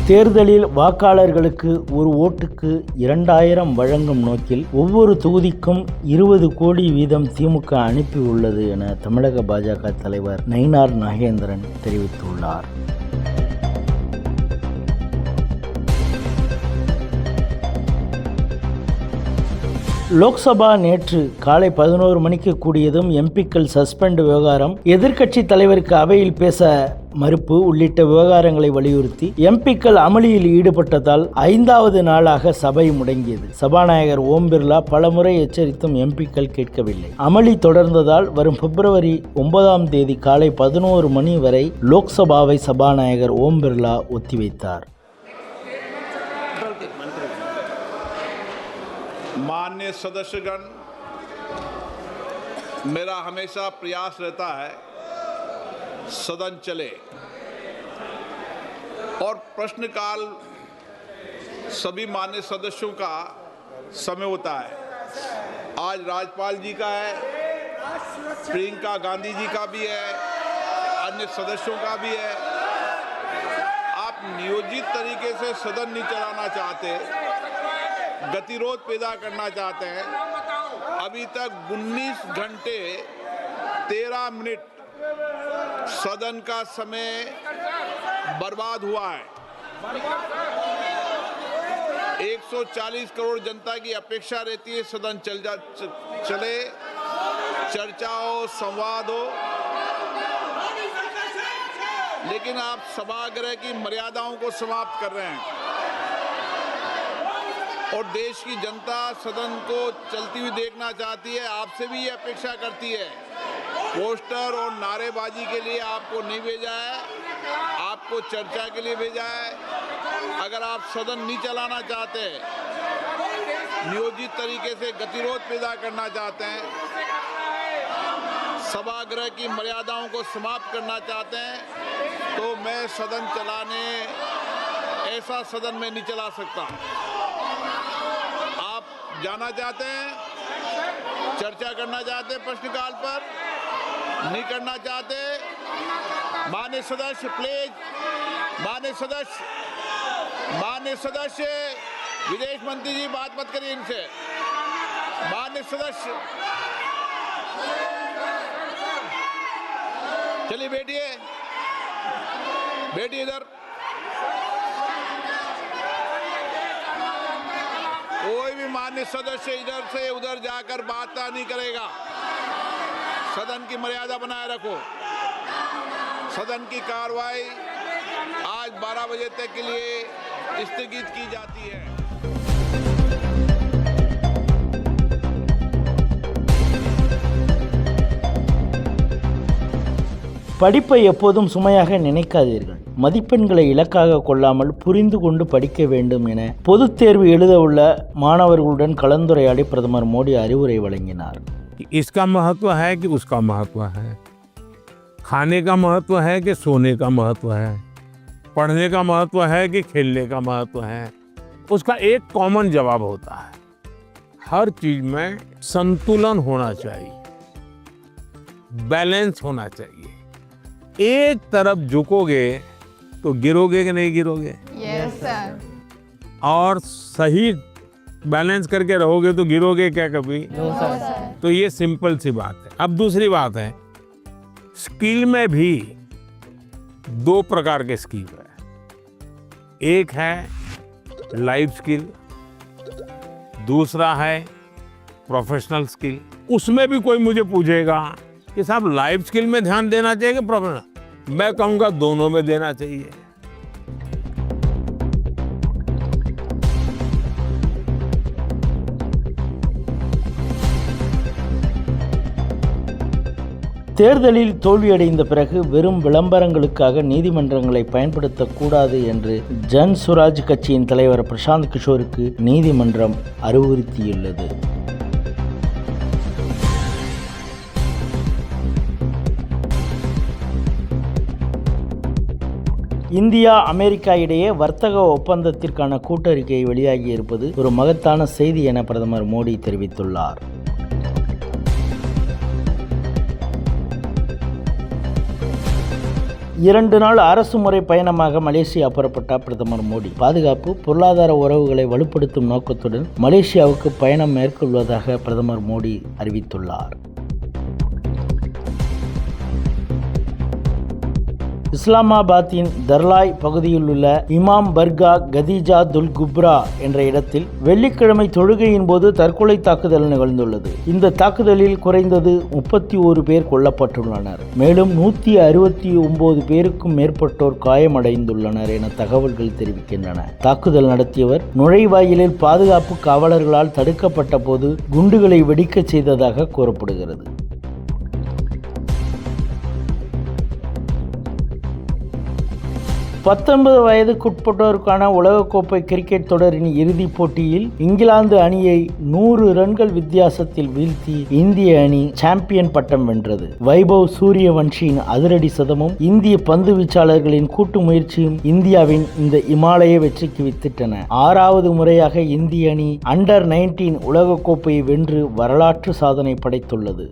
தேர்தலில் வாக்காளர்களுக்கு ஒரு ஓட்டுக்கு 2000 வழங்கும் நோக்கில் ஒவ்வொரு தொகுதிக்கும் 20 கோடி வீதம் திமுக அனுப்பியுள்ளது என தமிழக பாஜக தலைவர் நயினார் நாகேந்திரன் தெரிவித்துள்ளார். லோக்சபா நேற்று காலை 11 மணிக்கு கூடியதும் எம்பிக்கள் சஸ்பெண்ட் விவகாரம், எதிர்க்கட்சி தலைவருக்கு அவையில் பேச மறுப்பு உள்ளிட்ட விவகாரங்களை வலியுறுத்தி எம்பிக்கள் அமளியில் ஈடுபட்டதால் 5வது நாளாக சபை முடங்கியது. சபாநாயகர் ஓம் பிர்லா பலமுறை எச்சரித்தும் எம்பிக்கள் கேட்கவில்லை. அமளி தொடர்ந்ததால் வரும் பிப்ரவரி 9ஆம் தேதி காலை 11 மணி வரை லோக்சபாவை சபாநாயகர் ஓம் பிர்லா ஒத்திவைத்தார். माननीय सदस्यगण, मेरा हमेशा प्रयास रहता है सदन चले और प्रश्नकाल सभी माननीय सदस्यों का समय होता है। आज राज्यपाल जी का है, प्रियंका गांधी जी का भी है, अन्य सदस्यों का भी है। आप नियोजित तरीके से सदन नहीं चलाना चाहते, गतिरोध पैदा करना चाहते हैं। अभी तक 19 घंटे 13 मिनट सदन का समय बर्बाद हुआ है। 140 करोड़ जनता की अपेक्षा रहती है सदन चले, चर्चा हो, संवाद हो, लेकिन आप सभागृह की मर्यादाओं को समाप्त कर रहे हैं और देश की जनता सदन को चलती हुई देखना चाहती है। आपसे भी ये अपेक्षा करती है। पोस्टर और नारेबाजी के लिए आपको नहीं भेजा है, आपको चर्चा के लिए भेजा है। अगर आप सदन नहीं चलाना चाहते, नियोजित तरीके से गतिरोध पैदा करना चाहते हैं, सभागृह की मर्यादाओं को समाप्त करना चाहते हैं, तो मैं सदन चलाने ऐसा सदन में नहीं चला सकता। आप जाना चाहते हैं, चर्चा करना चाहते हैं, प्रश्नकाल पर नहीं करना चाहते, माननीय सदस्य प्लीज, माननीय सदस्य विदेश मंत्री जी बात मत करिए इनसे। माननीय सदस्य चलिए बैठिए इधर। कोई भी माननीय सदस्य इधर से उधर जाकर बात नहीं करेगा। सदन की मर्यादा बनाए रखो। सदन की कार्रवाई आज 12 बजे तक के लिए स्थगित की जाती है। படிப்பை எப்போதும் சுமையாக நினைக்காதீர்கள். மதிப்பெண்களை இலக்காக கொள்ளாமல் புரிந்து கொண்டு படிக்க வேண்டும் என பொதுத் தேர்வு எழுத உள்ள மாணவர்களுடன் கலந்துரையாடி பிரதமர் மோடி அறிவுரை வழங்கினார். इसका महत्व है कि उसका महत्व है, खाने का महत्व है कि सोने का महत्व है, पढ़ने का महत्व है कि खेलने का महत्व है, उसका एक कॉमन जवाब होता है। हर चीज में संतुलन होना चाहिए, बैलेंस होना चाहिए। एक तरफ झुकोगे तो गिरोगे कि नहीं गिरोगे? Yes sir. और सही बैलेंस करके रहोगे तो गिरोगे क्या कभी? No sir. तो ये सिंपल सी बात है। अब दूसरी बात है, स्किल में भी 2 प्रकार के स्किल है। एक है लाइफ स्किल, दूसरा है प्रोफेशनल स्किल। उसमें भी कोई मुझे पूछेगा कि साहब लाइफ स्किल में ध्यान देना चाहिए कि प्रोफेशनल, मैं कहूँगा दोनों में देना चाहिए। தேர்தலில் தோல்வியடைந்த பிறகு வெறும் விளம்பரங்களுக்காக நீதிமன்றங்களை பயன்படுத்தக்கூடாது என்று ஜன் சுராஜ் கட்சியின் தலைவர் பிரசாந்த் கிஷோருக்கு நீதிமன்றம் அறிவுறுத்தியுள்ளது. இந்தியா அமெரிக்கா இடையே வர்த்தக ஒப்பந்தத்திற்கான கூட்டறிக்கை வெளியாகி இருப்பது ஒரு மகத்தான செய்தி என பிரதமர் மோடி தெரிவித்துள்ளார். 2 நாள் அரசு முறை பயணமாக மலேசியா புறப்பட்டார் பிரதமர் மோடி. பாதுகாப்பு, பொருளாதார உறவுகளை வலுப்படுத்தும் நோக்கத்துடன் மலேசியாவுக்கு பயணம் மேற்கொள்வதாக பிரதமர் மோடி அறிவித்துள்ளார். இஸ்லாமாபாத்தின் தர்லாய் பகுதியில் உள்ள இமாம் பர்கா கதீஜா துல் குப்ரா என்ற இடத்தில் வெள்ளிக்கிழமை தொழுகையின் போது தற்கொலை தாக்குதல் நிகழ்ந்துள்ளது. இந்த தாக்குதலில் குறைந்தது 31 பேர் கொல்லப்பட்டுள்ளனர். மேலும் 169 பேருக்கும் மேற்பட்டோர் காயமடைந்துள்ளனர் என தகவல்கள் தெரிவிக்கின்றன. தாக்குதல் நடத்தியவர் நுழைவாயிலில் பாதுகாப்பு காவலர்களால் தடுக்கப்பட்ட போது குண்டுகளை வெடிக்கச் செய்ததாக கூறப்படுகிறது. 19 வயதுக்குட்பட்டோருக்கான உலகக்கோப்பை கிரிக்கெட் தொடரின் இறுதிப் போட்டியில் இங்கிலாந்து அணியை 100 ரன்கள் வித்தியாசத்தில் வீழ்த்தி இந்திய அணி சாம்பியன் பட்டம் வென்றது. வைபவ் சூரியவன்ஷியின் அதிரடி சதமும் இந்திய பந்து வீச்சாளர்களின் கூட்டு முயற்சியும் இந்தியாவின் இந்த இமாலய வெற்றிக்கு வித்திட்டன. 6வது முறையாக இந்திய அணி அண்டர் 19 உலகக்கோப்பையை வென்று வரலாற்று சாதனை படைத்துள்ளது.